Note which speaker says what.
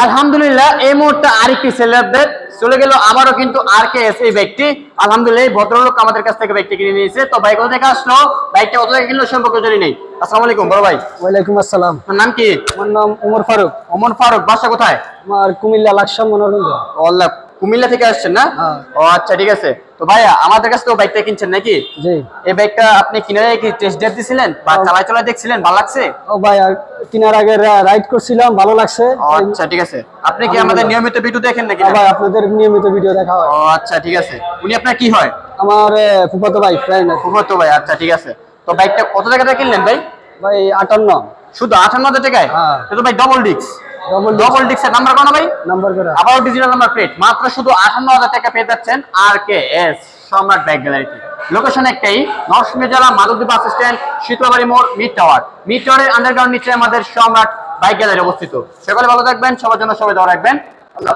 Speaker 1: আলহামদুলিল্লাহ এই মুহূর্তে আরেকটি সেলারদের চলে গেল আবারও কিন্তু আরকেএস এই ব্যক্তি। আলহামদুলিল্লাহ এই ভদ্রলোক আমাদের কাছ থেকে বাইকটি কিনে নিয়েছে। তো ভাই কোথা থেকে আসলো, বাইকটা কত টাকা কিনলো সম্পর্কে জানি নেই। আসসালামু আলাইকুম বড় ভাই।
Speaker 2: ওয়ালাইকুম আসসালাম।
Speaker 1: আপনার নাম কি?
Speaker 2: আমার নাম ওমর ফারুক।
Speaker 1: ওমর ফারুক, বাসা কোথায়?
Speaker 2: আমার কুমিল্লা লাকসাম মনোরঞ্জন।
Speaker 1: আল্লাহ, কুমিল্লা থেকে আসছেন না?
Speaker 2: হ্যাঁ।
Speaker 1: ও আচ্ছা, ঠিক আছে। তো ভাইয়া আমাদের কাছ থেকে বাইকটা কিনছেন নাকি?
Speaker 2: জি।
Speaker 1: এই বাইকটা আপনি কিনে কি টেস্ট ড্রাইভ দিছিলেন বা চালাই দেখছিলেন, ভালো লাগছে?
Speaker 2: ও ভাই, কেনার আগে রাইড করছিলাম, ভালো লাগছে।
Speaker 1: আচ্ছা ঠিক আছে। আপনি কি আমাদের নিয়মিত ভিডিও দেখেন নাকি?
Speaker 2: ভাই আপনাদের নিয়মিত ভিডিও দেখা হয়।
Speaker 1: ও আচ্ছা ঠিক আছে। উনি আপনার কি হয়?
Speaker 2: আমার ফুফাতো ভাই, ফ্রেন্ড।
Speaker 1: ফুফাতো ভাই, আচ্ছা ঠিক আছে। তো বাইকটা কত টাকা দিয়ে কিনলেন ভাই?
Speaker 2: ভাই 58।
Speaker 1: শুধু 58,000 টাকায়?
Speaker 2: হ্যাঁ।
Speaker 1: তো ভাই ডাবল ডিস্ক, ডাবল ডিস্কের নাম্বার কোন ভাই?
Speaker 2: নাম্বার করা।
Speaker 1: আবার ডিজিটাল নাম্বার প্লেট, মাত্র শুধু 58,000 টাকা পেয়ে যাচ্ছেন আরকেএস সম্রাট বাইক গ্যালারিতে। লোকেশন একটাই, নরসিংদী জেলা মাধবদী বাস স্ট্যান্ড, শীতলাবাড়ি মোড়, মিড টাওয়ার। মিড টাওয়ারের আন্ডারগ্রাউন্ড নিচে আমাদের সম্রাট বাইক গ্যালারি অবস্থিত। সকলে ভালো থাকবেন, সবার জন্য সবাই দোয়া রাখবেন। আল্লাহ।